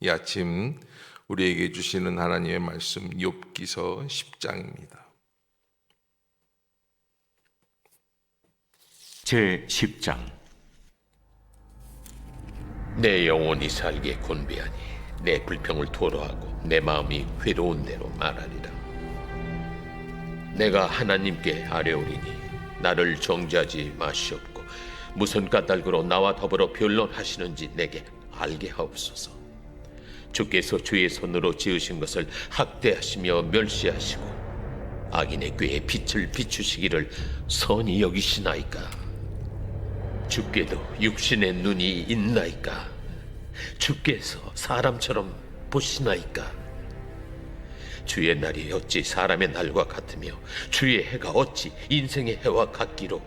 이 아침 우리에게 주시는 하나님의 말씀 욥기서 10장입니다. 제 10장. 내 영혼이 살기에 곤배하니 내 불평을 토로하고 내 마음이 괴로운 대로 말하리라. 내가 하나님께 아뢰오리니 나를 정죄하지 마시옵고 무슨 까닭으로 나와 더불어 변론하시는지 내게 알게 하옵소서. 주께서 주의 손으로 지으신 것을 학대하시며 멸시하시고 악인의 꾀에 빛을 비추시기를 선히 여기시나이까. 주께도 육신의 눈이 있나이까. 주께서 사람처럼 보시나이까. 주의 날이 어찌 사람의 날과 같으며 주의 해가 어찌 인생의 해와 같기로.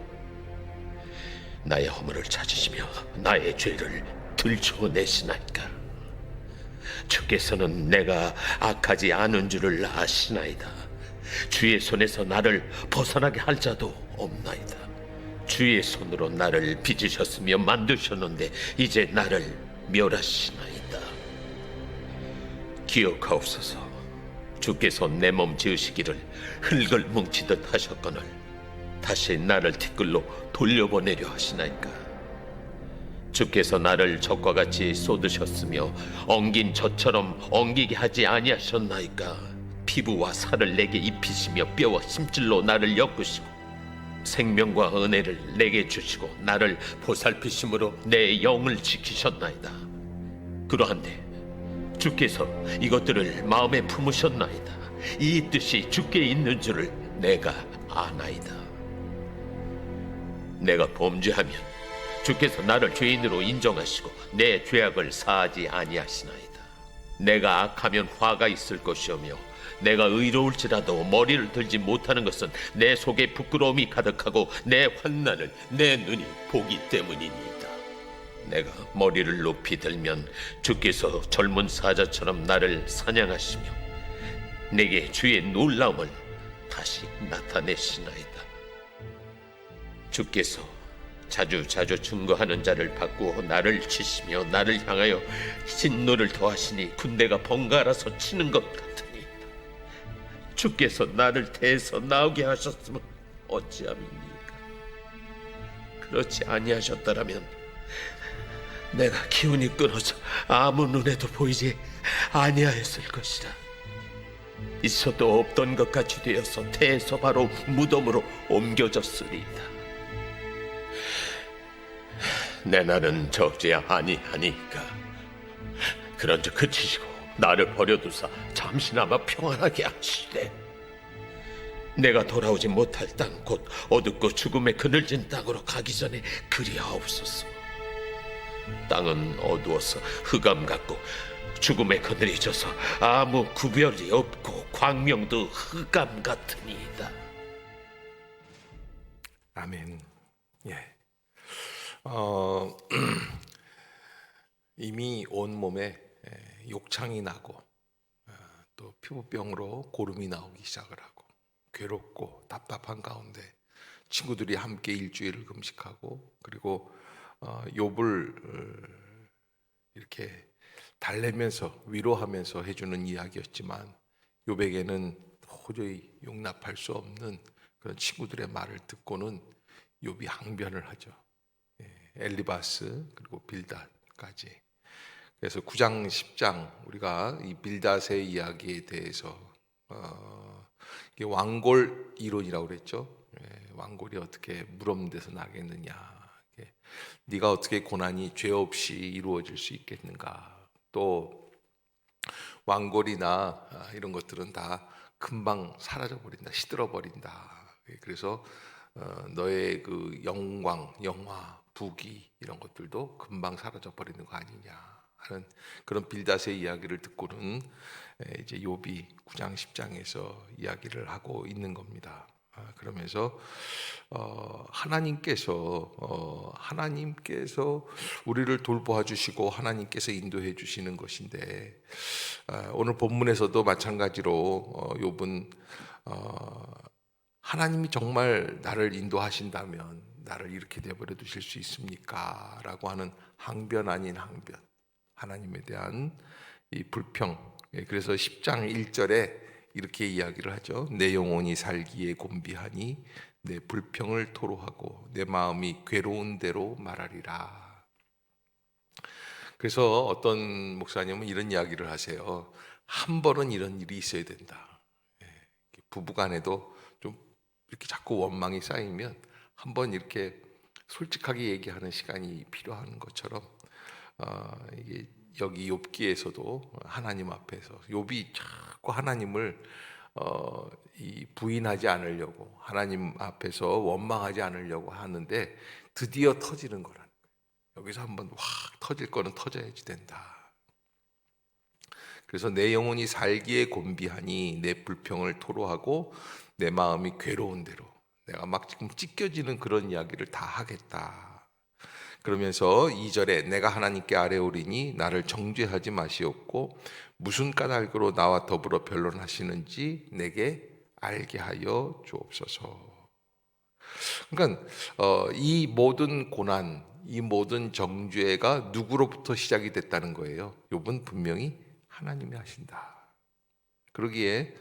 나의 허물을 찾으시며 나의 죄를 들춰내시나이까. 주께서는 내가 악하지 않은 줄을 아시나이다. 주의 손에서 나를 벗어나게 할 자도 없나이다. 주의 손으로 나를 빚으셨으며 만드셨는데 이제 나를 멸하시나이다. 기억하옵소서. 주께서 내 몸 지으시기를 흙을 뭉치듯 하셨거늘 다시 나를 티끌로 돌려보내려 하시나이까. 주께서 나를 젖과 같이 쏟으셨으며 엉긴 젖처럼 엉기게 하지 아니하셨나이까. 피부와 살을 내게 입히시며 뼈와 심줄로 나를 엮으시고 생명과 은혜를 내게 주시고 나를 보살피심으로 내 영을 지키셨나이다. 그러한데 주께서 이것들을 마음에 품으셨나이다. 이 뜻이 주께 있는 줄을 내가 아나이다. 내가 범죄하면 주께서 나를 죄인으로 인정하시고 내 죄악을 사하지 아니하시나이다. 내가 악하면 화가 있을 것이오며 내가 의로울지라도 머리를 들지 못하는 것은 내 속에 부끄러움이 가득하고 내 환난을 내 눈이 보기 때문이니이다. 내가 머리를 높이 들면 주께서 젊은 사자처럼 나를 사냥하시며 내게 주의 놀라움을 다시 나타내시나이다. 주께서 자주 증거하는 자를 바꾸어 나를 치시며 나를 향하여 진노를 더하시니 군대가 번갈아서 치는 것 같으니이다. 주께서 나를 대서 나오게 하셨으면 어찌함이니까. 그렇지 아니하셨더라면 내가 기운이 끊어져 아무 눈에도 보이지 아니하였을 것이라. 있어도 없던 것 같이 되어서 태에서 바로 무덤으로 옮겨졌으리이다. 내 날은 적지 아니하니까. 그런즉 그치시고 나를 버려두사 잠시나마 평안하게 하시되 내가 돌아오지 못할 땅 곧 어둡고 죽음의 그늘진 땅으로 가기 전에 그리하옵소서. 땅은 어두워서 흑암 같고 죽음의 그늘이 져서 아무 구별이 없고 광명도 흑암 같으니이다. 아멘. 예. 이미 온몸에 욕창이 나고 또 피부병으로 고름이 나오기 시작을 하고 괴롭고 답답한 가운데 친구들이 함께 일주일을 금식하고 그리고 욥을 이렇게 달래면서 위로하면서 해주는 이야기였지만 욥에게는 도저히 용납할 수 없는 그런 친구들의 말을 듣고는 욥이 항변을 하죠. 엘리바스 그리고 빌닷까지. 그래서 9장 10장 우리가 이 빌닷의 이야기에 대해서 이게 왕골 이론이라고 그랬죠. 왕골이 어떻게 물 없는 데서 나겠느냐, 네가 어떻게 고난이 죄 없이 이루어질 수 있겠는가. 또 왕골이나 이런 것들은 다 금방 사라져 버린다, 시들어 버린다. 그래서 너의 그 영광, 영화, 부귀 이런 것들도 금방 사라져 버리는 거 아니냐 하는 그런 빌닷의 이야기를 듣고는 이제 욥이 9장 10장에서 이야기를 하고 있는 겁니다. 그러면서 하나님께서 우리를 돌보아 주시고 하나님께서 인도해 주시는 것인데, 오늘 본문에서도 마찬가지로 욥은 하나님이 정말 나를 인도하신다면 나를 이렇게 내버려 두실 수 있습니까? 라고 하는 항변 아닌 항변, 하나님에 대한 이 불평. 그래서 10장 1절에 이렇게 이야기를 하죠. 내 영혼이 살기에 곤비하니 내 불평을 토로하고 내 마음이 괴로운 대로 말하리라. 그래서 어떤 목사님은 이런 이야기를 하세요. 한 번은 이런 일이 있어야 된다. 부부간에도 좀 이렇게 자꾸 원망이 쌓이면 한번 이렇게 솔직하게 얘기하는 시간이 필요한 것처럼 이게 여기 욥기에서도 하나님 앞에서 욥이 자꾸 하나님을 이 부인하지 않으려고 하나님 앞에서 원망하지 않으려고 하는데 드디어 터지는 거라는 거예요. 여기서 한번 확 터질 거는 터져야지 된다. 그래서 내 영혼이 살기에 곤비하니 내 불평을 토로하고 내 마음이 괴로운 대로 내가 막 지금 찢겨지는 그런 이야기를 다 하겠다. 그러면서 2절에 내가 하나님께 아뢰오리니 나를 정죄하지 마시옵고 무슨 까닭으로 나와 더불어 변론하시는지 내게 알게 하여 주옵소서. 그러니까 이 모든 고난, 이 모든 정죄가 누구로부터 시작이 됐다는 거예요. 욥은 분명히 하나님이 하신다. 그러기에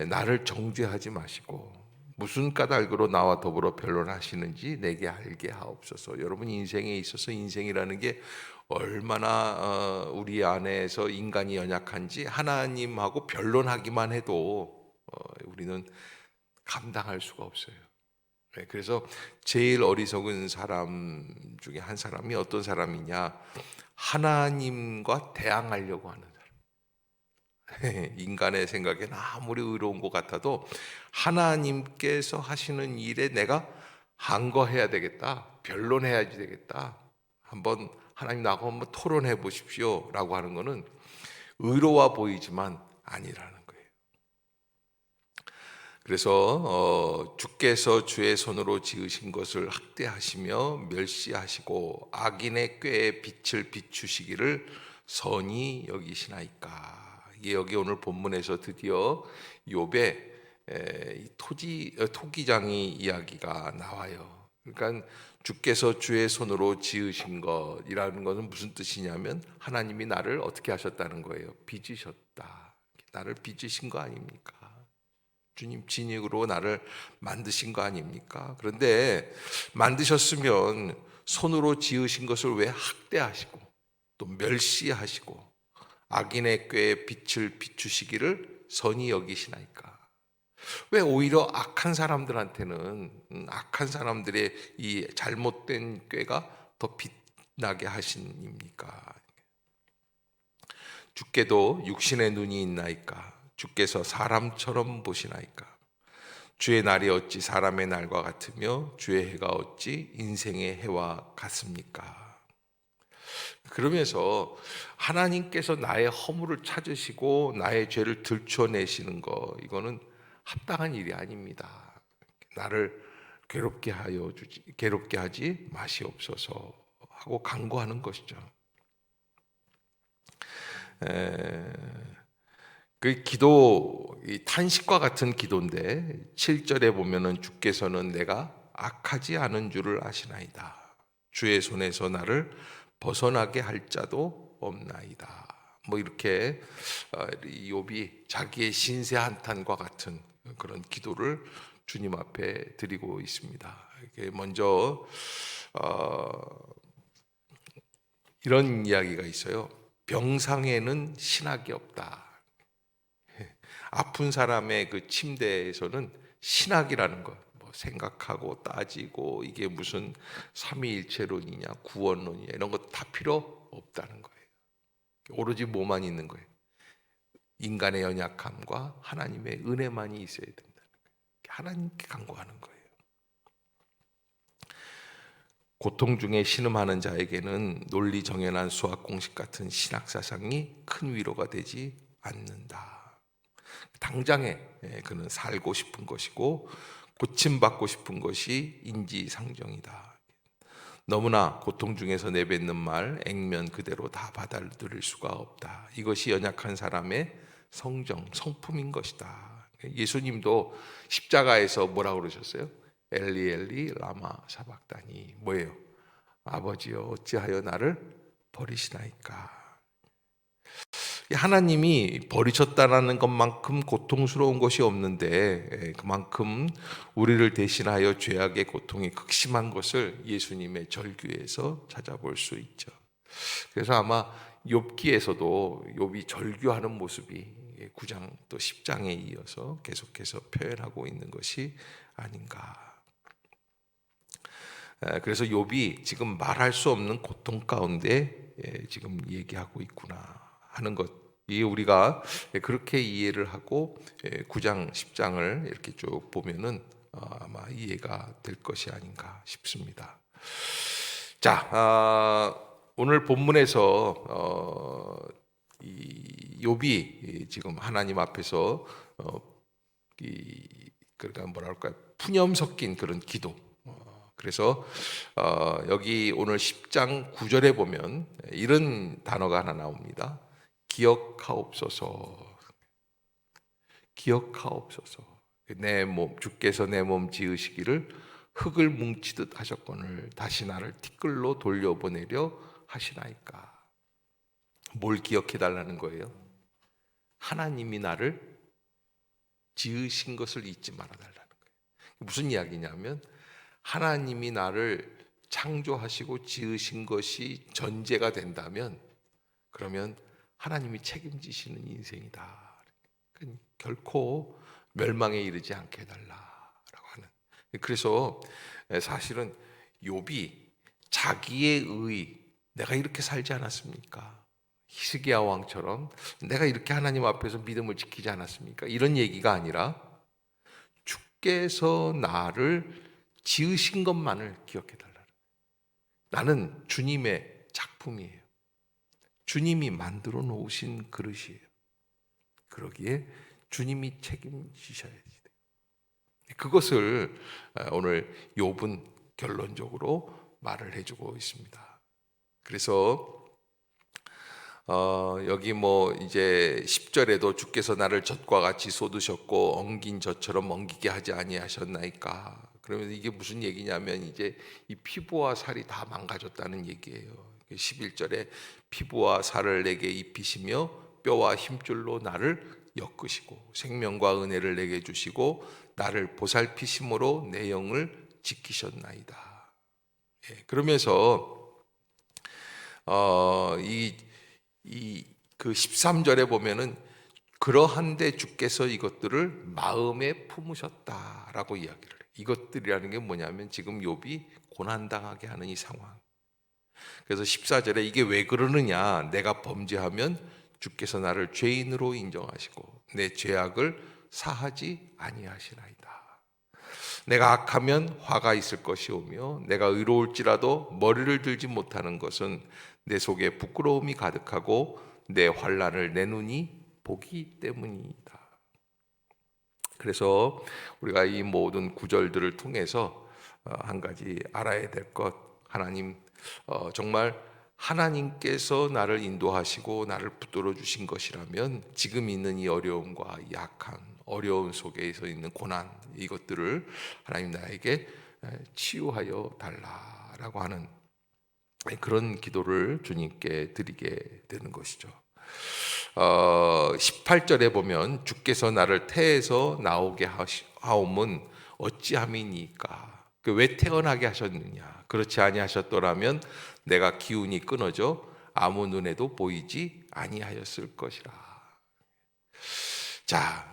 나를 정죄하지 마시고 무슨 까닭으로 나와 더불어 변론하시는지 내게 알게 하옵소서. 여러분 인생에 있어서 인생이라는 게 얼마나 우리 안에서 인간이 연약한지 하나님하고 변론하기만 해도 우리는 감당할 수가 없어요. 그래서 제일 어리석은 사람 중에 한 사람이 어떤 사람이냐? 하나님과 대항하려고 하는 사람. 인간의 생각엔 아무리 의로운 것 같아도 하나님께서 하시는 일에 내가 항거해야 되겠다, 변론해야지 되겠다, 한번 하나님 나하고 한번 토론해 보십시오 라고 하는 것은 의로워 보이지만 아니라는 거예요. 그래서 주께서 주의 손으로 지으신 것을 학대하시며 멸시하시고 악인의 꾀에 빛을 비추시기를 선히 여기시나이까. 이게 여기 오늘 본문에서 드디어 욥의 토기장이 이야기가 나와요. 그러니까 주께서 주의 손으로 지으신 것이라는 것은 무슨 뜻이냐면 하나님이 나를 어떻게 하셨다는 거예요. 빚으셨다. 나를 빚으신 거 아닙니까? 주님 진흙으로 나를 만드신 거 아닙니까? 그런데 만드셨으면 손으로 지으신 것을 왜 학대하시고 또 멸시하시고 악인의 꾀에 빛을 비추시기를 선히 여기시나이까? 왜 오히려 악한 사람들한테는 악한 사람들의 이 잘못된 꾀가 더 빛나게 하신입니까? 주께도 육신의 눈이 있나이까? 주께서 사람처럼 보시나이까? 주의 날이 어찌 사람의 날과 같으며 주의 해가 어찌 인생의 해와 같습니까? 그러면서 하나님께서 나의 허물을 찾으시고 나의 죄를 들춰내시는 거, 이거는 합당한 일이 아닙니다. 나를 괴롭게 하지 마시옵소서 하고 간구하는 것이죠. 그 기도, 이 탄식과 같은 기도인데 7절에 보면은 주께서는 내가 악하지 않은 줄을 아시나이다. 주의 손에서 나를 벗어나게 할 자도 없나이다. 뭐 이렇게 욥이 자기의 신세 한탄과 같은 그런 기도를 주님 앞에 드리고 있습니다. 먼저 이런 이야기가 있어요. 병상에는 신학이 없다. 아픈 사람의 그 침대에서는 신학이라는 것, 뭐 생각하고 따지고 이게 무슨 삼위일체론이냐, 구원론이냐 이런 거 다 필요 없다는 거예요. 오로지 뭐만 있는 거예요? 인간의 연약함과 하나님의 은혜만이 있어야 된다는 거예요. 하나님께 간구하는 거예요. 고통 중에 신음하는 자에게는 논리 정연한 수학 공식 같은 신학 사상이 큰 위로가 되지 않는다. 당장에 그는 살고 싶은 것이고 고침받고 싶은 것이 인지상정이다. 너무나 고통 중에서 내뱉는 말 액면 그대로 다 받아들일 수가 없다. 이것이 연약한 사람의 성품인 것이다. 예수님도 십자가에서 뭐라고 그러셨어요? 엘리 엘리 라마 사박다니. 뭐예요? 아버지여 어찌하여 나를 버리시나이까? 하나님이 버리셨다라는 것만큼 고통스러운 것이 없는데 그만큼 우리를 대신하여 죄악의 고통이 극심한 것을 예수님의 절규에서 찾아볼 수 있죠. 그래서 아마 욥기에서도 욥이 절규하는 모습이 9장 또 10장에 이어서 계속해서 표현하고 있는 것이 아닌가. 그래서 욥이 지금 말할 수 없는 고통 가운데 지금 얘기하고 있구나 하는 것, 이 우리가 그렇게 이해를 하고 9장 10장을 이렇게 쭉 보면은 아마 이해가 될 것이 아닌가 싶습니다. 자, 오늘 본문에서 이 욥이 지금 하나님 앞에서 그러니까 뭐랄까 푸념 섞인 그런 기도. 그래서 여기 오늘 10장 9절에 보면 이런 단어가 하나 나옵니다. 기억하옵소서. 기억하옵소서. 내 몸, 주께서 내 몸 지으시기를 흙을 뭉치듯 하셨거늘 다시 나를 티끌로 돌려보내려 하시나이까. 뭘 기억해 달라는 거예요? 하나님이 나를 지으신 것을 잊지 말아 달라는 거예요. 무슨 이야기냐면 하나님이 나를 창조하시고 지으신 것이 전제가 된다면 그러면 하나님이 책임지시는 인생이다. 그러니까 결코 멸망에 이르지 않게 해달라라고 하는. 그래서 사실은 욥이 자기의 의, 내가 이렇게 살지 않았습니까? 히스기야 왕처럼 내가 이렇게 하나님 앞에서 믿음을 지키지 않았습니까? 이런 얘기가 아니라 주께서 나를 지으신 것만을 기억해 달라는 거예요. 나는 주님의 작품이에요. 주님이 만들어 놓으신 그릇이에요. 그러기에 주님이 책임지셔야 돼요. 그것을 오늘 욥은 결론적으로 말을 해주고 있습니다. 그래서 여기 뭐 이제 10절에도 주께서 나를 젖과 같이 쏟으셨고 엉긴 젖처럼 엉기게 하지 아니하셨나이까. 그러면 이게 무슨 얘기냐면 이제 이 피부와 살이 다 망가졌다는 얘기예요. 11절에 피부와 살을 내게 입히시며 뼈와 힘줄로 나를 엮으시고 생명과 은혜를 내게 주시고 나를 보살피심으로 내 영을 지키셨나이다. 예, 그러면서 그 13절에 보면은 그러한데 주께서 이것들을 마음에 품으셨다라고 이야기를 해요. 이것들이라는 게 뭐냐면 지금 욥이 고난당하게 하는 이 상황. 그래서 14절에 이게 왜 그러느냐, 내가 범죄하면 주께서 나를 죄인으로 인정하시고 내 죄악을 사하지 아니하시나이다. 내가 악하면 화가 있을 것이오며 내가 의로울지라도 머리를 들지 못하는 것은 내 속에 부끄러움이 가득하고 내 환난을 내 눈이 보기 때문이다. 그래서 우리가 이 모든 구절들을 통해서 한 가지 알아야 될 것, 하나님 정말 하나님께서 나를 인도하시고 나를 붙들어 주신 것이라면 지금 있는 이 어려움과 약한 어려움 속에서 있는 고난, 이것들을 하나님 나에게 치유하여 달라라고 하는 그런 기도를 주님께 드리게 되는 것이죠. 18절에 보면 주께서 나를 태에서 나오게 하옴은 어찌함이니까. 왜 태어나게 하셨느냐? 그렇지 아니하셨더라면 내가 기운이 끊어져 아무 눈에도 보이지 아니하였을 것이라. 자,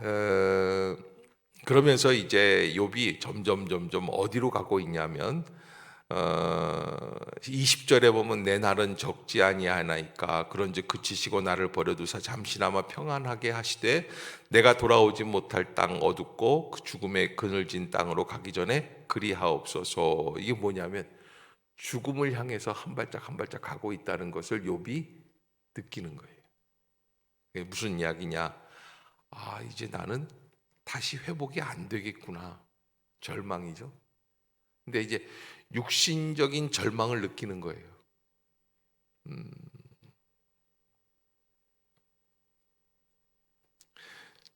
그러면서 이제 욥이 점점 어디로 가고 있냐면 20절에 보면 내 날은 적지 아니하나이까 그런즉 그치시고 나를 버려두사 잠시나마 평안하게 하시되 내가 돌아오지 못할 땅 어둡고 그 죽음의 그늘진 땅으로 가기 전에 그리하옵소서. 이게 뭐냐면 죽음을 향해서 한 발짝 한 발짝 가고 있다는 것을 욥이 느끼는 거예요. 이게 무슨 이야기냐? 아, 이제 나는 다시 회복이 안 되겠구나. 절망이죠. 근데 이제 육신적인 절망을 느끼는 거예요.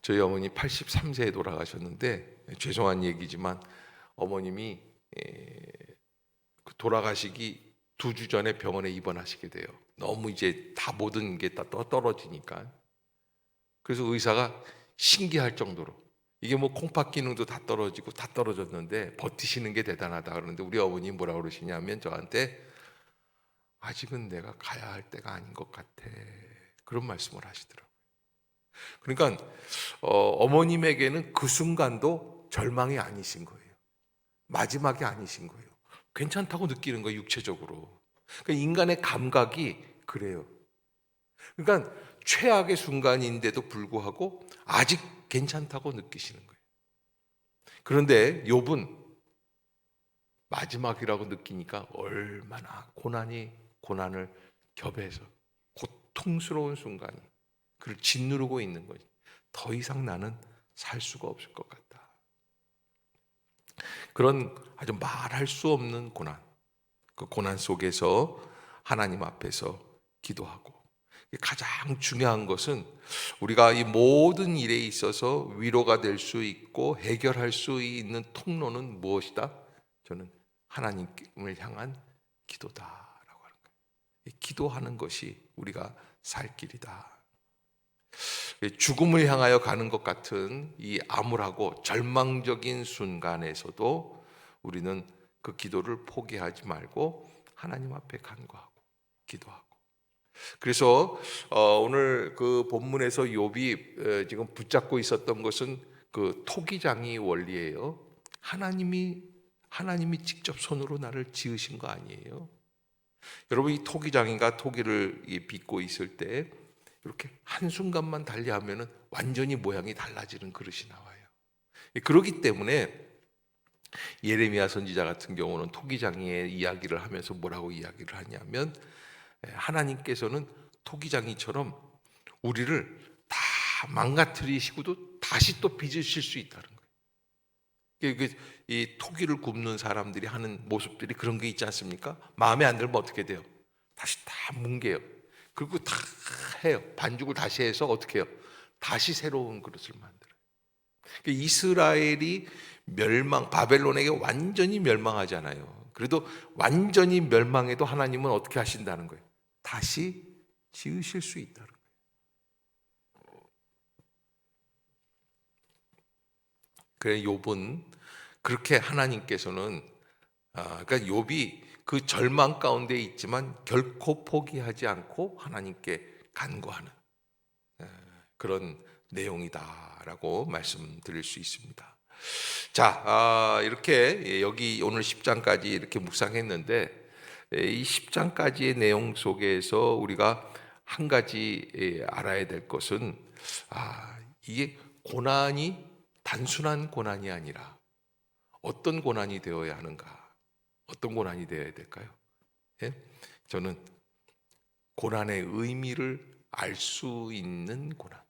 저희 어머니 83세에 돌아가셨는데 죄송한 얘기지만 어머님이 돌아가시기 2주 전에 병원에 입원하시게 돼요. 너무 이제 다 모든 게 다 떨어지니까. 그래서 의사가 신기할 정도로 이게 뭐 콩팥 기능도 다 떨어지고 다 떨어졌는데 버티시는 게 대단하다 그러는데 우리 어머니 뭐라 그러시냐면 저한테 아직은 내가 가야 할 때가 아닌 것 같아. 그런 말씀을 하시더라고요. 그러니까 어머님에게는 그 순간도 절망이 아니신 거예요. 마지막이 아니신 거예요. 괜찮다고 느끼는 거예요, 육체적으로. 그러니까 인간의 감각이 그래요. 그러니까 최악의 순간인데도 불구하고 아직 괜찮다고 느끼시는 거예요. 그런데 욥은 마지막이라고 느끼니까 얼마나 고난을 겹해서 고통스러운 순간이 그를 짓누르고 있는 거지. 더 이상 나는 살 수가 없을 것 같다. 그런 아주 말할 수 없는 고난, 그 고난 속에서 하나님 앞에서 기도하고, 가장 중요한 것은 우리가 이 모든 일에 있어서 위로가 될 수 있고 해결할 수 있는 통로는 무엇이다? 저는 하나님을 향한 기도다라고 하는 거예요. 기도하는 것이 우리가 살 길이다. 죽음을 향하여 가는 것 같은 이 암울하고 절망적인 순간에서도 우리는 그 기도를 포기하지 말고 하나님 앞에 간구하고 기도하고. 그래서 오늘 그 본문에서 욥이 지금 붙잡고 있었던 것은 그 토기장이 원리예요. 하나님이 직접 손으로 나를 지으신 거 아니에요. 여러분, 이 토기장이가 토기를 빚고 있을 때 이렇게 한순간만 달리하면은 완전히 모양이 달라지는 그릇이 나와요. 그렇기 때문에 예레미야 선지자 같은 경우는 토기장이의 이야기를 하면서 뭐라고 이야기를 하냐면 하나님께서는 토기장이처럼 우리를 다 망가뜨리시고도 다시 또 빚으실 수 있다는 거예요. 이 토기를 굽는 사람들이 하는 모습들이 그런 게 있지 않습니까? 마음에 안 들면 어떻게 돼요? 다시 다 뭉개요. 그리고 다 해요. 반죽을 다시 해서 어떻게 해요? 다시 새로운 그릇을 만들어요. 이스라엘이 바벨론에게 완전히 멸망하잖아요. 그래도 완전히 멸망해도 하나님은 어떻게 하신다는 거예요? 다시 지으실 수 있다는 거예요. 그래, 욥은 그렇게 하나님께서는 그러니까 욥이 그 절망 가운데 있지만 결코 포기하지 않고 하나님께 간구하는 그런 내용이다라고 말씀드릴 수 있습니다. 자, 이렇게 여기 오늘 10장까지 이렇게 묵상했는데 이 10장까지의 내용 속에서 우리가 한 가지 알아야 될 것은 이게 고난이 단순한 고난이 아니라 어떤 고난이 되어야 하는가? 어떤 고난이 되어야 될까요? 예? 저는 고난의 의미를 알 수 있는 고난.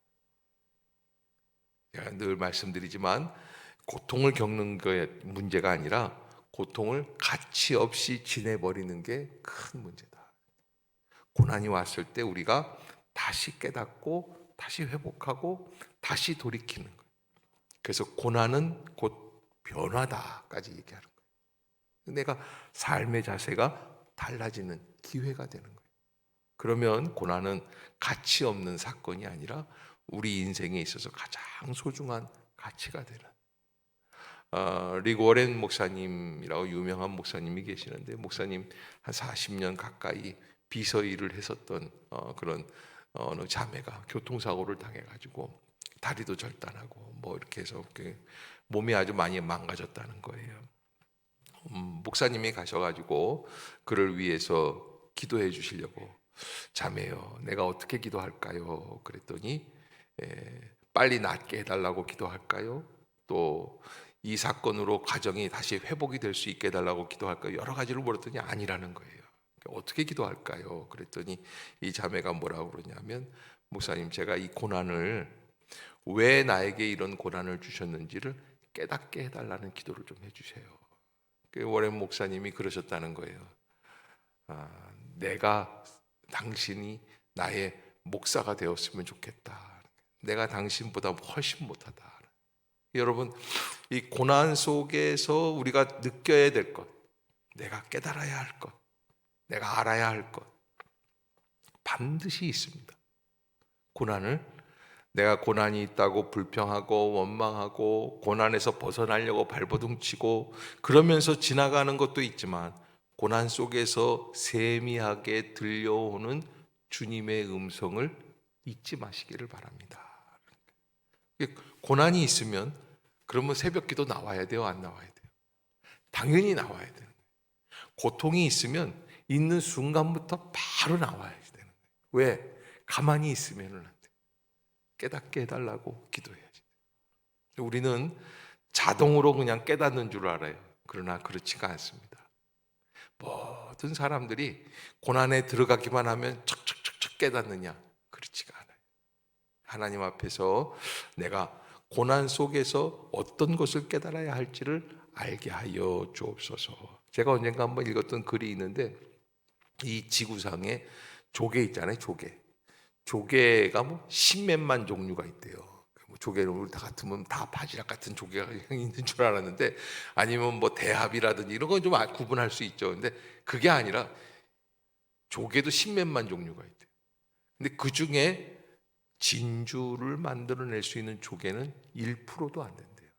제가 늘 말씀드리지만 고통을 겪는 게 문제가 아니라 고통을 가치 없이 지내버리는 게 큰 문제다. 고난이 왔을 때 우리가 다시 깨닫고 다시 회복하고 다시 돌이키는 거예요. 그래서 고난은 곧 변화다까지 얘기하는 거예요. 내가 삶의 자세가 달라지는 기회가 되는 거예요. 그러면 고난은 가치 없는 사건이 아니라 우리 인생에 있어서 가장 소중한 가치가 되는. 릭 워렌 목사님이라고 유명한 목사님이 계시는데 목사님 한 40년 가까이 비서 일을 했었던 그런 어느 자매가 교통사고를 당해가지고 다리도 절단하고 뭐 이렇게 해서 몸이 아주 많이 망가졌다는 거예요. 목사님이 가셔가지고 그를 위해서 기도해 주시려고 자매요, 내가 어떻게 기도할까요? 그랬더니 빨리 낫게 해달라고 기도할까요? 또 이 사건으로 가정이 다시 회복이 될 수 있게 해달라고 기도할까요? 여러 가지를 물었더니 아니라는 거예요. 어떻게 기도할까요? 그랬더니 이 자매가 뭐라고 그러냐면 목사님, 제가 이 고난을 왜 나에게 이런 고난을 주셨는지를 깨닫게 해달라는 기도를 좀 해주세요. 워렌 목사님이 그러셨다는 거예요. 내가 당신이 나의 목사가 되었으면 좋겠다. 내가 당신보다 훨씬 못하다. 여러분, 이 고난 속에서 우리가 느껴야 될 것, 내가 깨달아야 할 것, 내가 알아야 할 것 반드시 있습니다. 고난을 내가 고난이 있다고 불평하고 원망하고 고난에서 벗어나려고 발버둥치고 그러면서 지나가는 것도 있지만 고난 속에서 세미하게 들려오는 주님의 음성을 잊지 마시기를 바랍니다. 고난이 있으면 그러면 새벽기도 나와야 돼요, 안 나와야 돼요? 당연히 나와야 돼요. 고통이 있으면 있는 순간부터 바로 나와야 되는 거예요. 왜? 가만히 있으면 안 돼요. 깨닫게 해달라고 기도해야지. 우리는 자동으로 그냥 깨닫는 줄 알아요. 그러나 그렇지가 않습니다. 모든 사람들이 고난에 들어가기만 하면 척척척척 깨닫느냐? 그렇지가 않아요. 하나님 앞에서 내가 고난 속에서 어떤 것을 깨달아야 할지를 알게 하여 주옵소서. 제가 언젠가 한번 읽었던 글이 있는데 이 지구상에 조개 있잖아요. 조개가 뭐 십몇만 종류가 있대요. 뭐 조개는 우리 다 같으면 다 바지락 같은 조개가 있는 줄 알았는데 아니면 뭐 대합이라든지 이런 건 좀 구분할 수 있죠. 근데 그게 아니라 조개도 십몇만 종류가 있대요. 근데 그 중에 진주를 만들어낼 수 있는 조개는 1%도 안 된대요.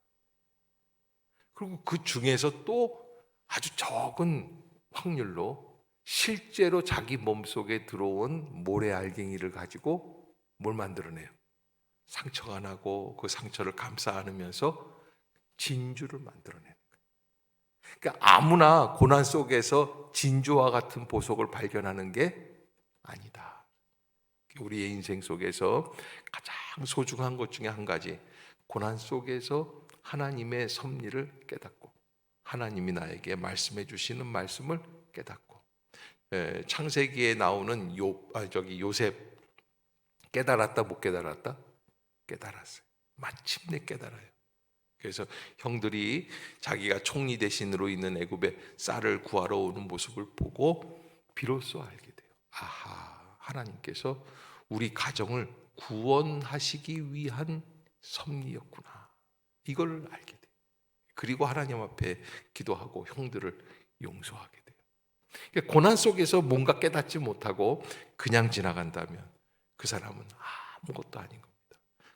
그리고 그 중에서 또 아주 적은 확률로 실제로 자기 몸속에 들어온 모래알갱이를 가지고 뭘 만들어내요? 상처가 나고 그 상처를 감싸 안으면서 진주를 만들어내는 거예요. 그러니까 아무나 고난 속에서 진주와 같은 보석을 발견하는 게 아니다. 우리의 인생 속에서 가장 소중한 것 중에 한 가지, 고난 속에서 하나님의 섭리를 깨닫고 하나님이 나에게 말씀해 주시는 말씀을 깨닫고, 창세기에 나오는 요셉 깨달았다 못 깨달았다? 깨달았어요. 마침내 깨달아요. 그래서 형들이 자기가 총리 대신으로 있는 애굽에 쌀을 구하러 오는 모습을 보고 비로소 알게 돼요. 아하, 하나님께서 우리 가정을 구원하시기 위한 섭리였구나. 이걸 알게 돼요. 그리고 하나님 앞에 기도하고 형들을 용서하게 돼요. 그러니까 고난 속에서 뭔가 깨닫지 못하고 그냥 지나간다면 그 사람은 아무것도 아닌 겁니다.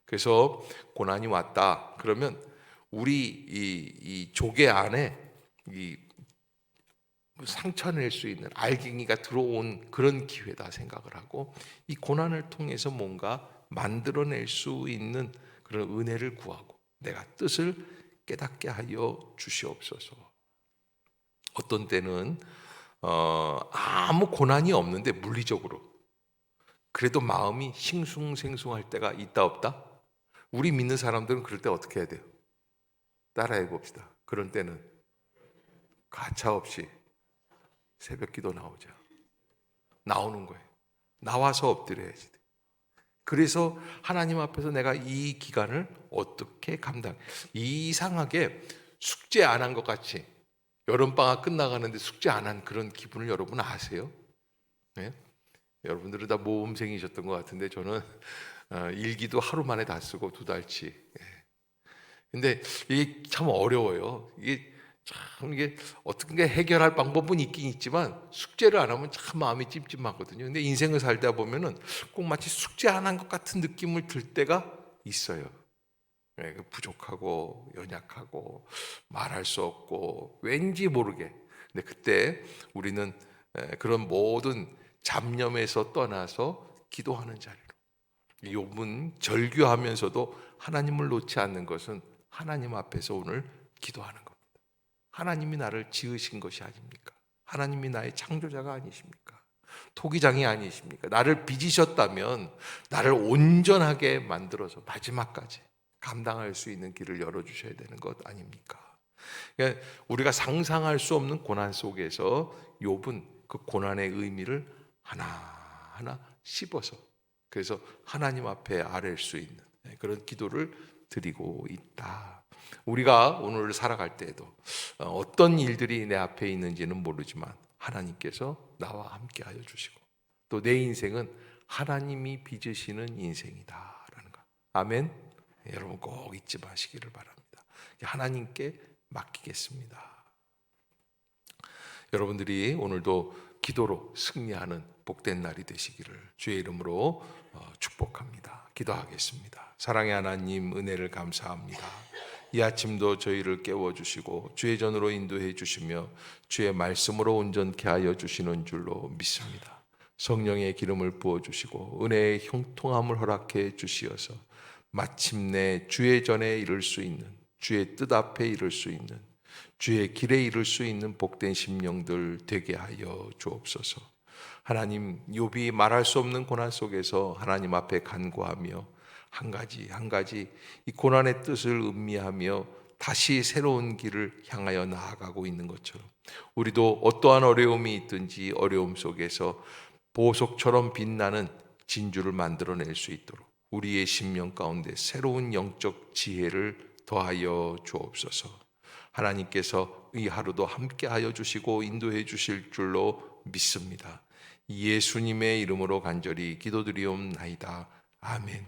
그래서 고난이 왔다 그러면 우리 이 조개 안에 이 상처 낼 수 있는 알갱이가 들어온 그런 기회다 생각을 하고 이 고난을 통해서 뭔가 만들어낼 수 있는 그런 은혜를 구하고 내가 뜻을 깨닫게 하여 주시옵소서. 어떤 때는 아무 고난이 없는데 물리적으로 그래도 마음이 싱숭생숭할 때가 있다 없다? 우리 믿는 사람들은 그럴 때 어떻게 해야 돼요? 따라해 봅시다. 그런 때는 가차없이 새벽기도 나오자. 나오는 거예요. 나와서 엎드려야지. 그래서 하나님 앞에서 내가 이 기간을 어떻게 이상하게 숙제 안 한 것 같이 여름방학 끝나가는데 숙제 안 한 그런 기분을 여러분 아세요? 네? 여러분들은 다 모범생이셨던 것 같은데 저는 일기도 하루 만에 다 쓰고 2달치. 근데 이게 참 어려워요. 이게 어떻게 해결할 방법은 있긴 있지만 숙제를 안 하면 참 마음이 찜찜하거든요. 근데 인생을 살다 보면은 꼭 마치 숙제 안 한 것 같은 느낌을 들 때가 있어요. 부족하고 연약하고 말할 수 없고 왠지 모르게. 근데 그때 우리는 그런 모든 잡념에서 떠나서 기도하는 자리로. 욥은 절규하면서도 하나님을 놓지 않는 것은 하나님 앞에서 오늘 기도하는 겁니다. 하나님이 나를 지으신 것이 아닙니까? 하나님이 나의 창조자가 아니십니까? 토기장이 아니십니까? 나를 빚으셨다면 나를 온전하게 만들어서 마지막까지 감당할 수 있는 길을 열어주셔야 되는 것 아닙니까? 그러니까 우리가 상상할 수 없는 고난 속에서 욥은 그 고난의 의미를 하나하나 씹어서 그래서 하나님 앞에 아랠 수 있는 그런 기도를 드리고 있다. 우리가 오늘 살아갈 때에도 어떤 일들이 내 앞에 있는지는 모르지만 하나님께서 나와 함께 하여 주시고 또 내 인생은 하나님이 빚으시는 인생이다라는 거. 아멘. 여러분 꼭 잊지 마시기를 바랍니다. 하나님께 맡기겠습니다. 여러분들이 오늘도 기도로 승리하는 복된 날이 되시기를 주의 이름으로 축복합니다. 기도하겠습니다. 사랑의 하나님, 은혜를 감사합니다. 이 아침도 저희를 깨워주시고 주의 전으로 인도해 주시며 주의 말씀으로 온전케 하여 주시는 줄로 믿습니다. 성령의 기름을 부어주시고 은혜의 형통함을 허락해 주시어서 마침내 주의 전에 이를 수 있는, 주의 뜻 앞에 이를 수 있는, 주의 길에 이를 수 있는 복된 심령들 되게 하여 주옵소서. 하나님, 욥이 말할 수 없는 고난 속에서 하나님 앞에 간구하며 한 가지 한 가지 이 고난의 뜻을 음미하며 다시 새로운 길을 향하여 나아가고 있는 것처럼 우리도 어떠한 어려움이 있든지 어려움 속에서 보석처럼 빛나는 진주를 만들어낼 수 있도록 우리의 심령 가운데 새로운 영적 지혜를 더하여 주옵소서. 하나님께서 이 하루도 함께하여 주시고 인도해 주실 줄로 믿습니다. 예수님의 이름으로 간절히 기도드리옵나이다. 아멘.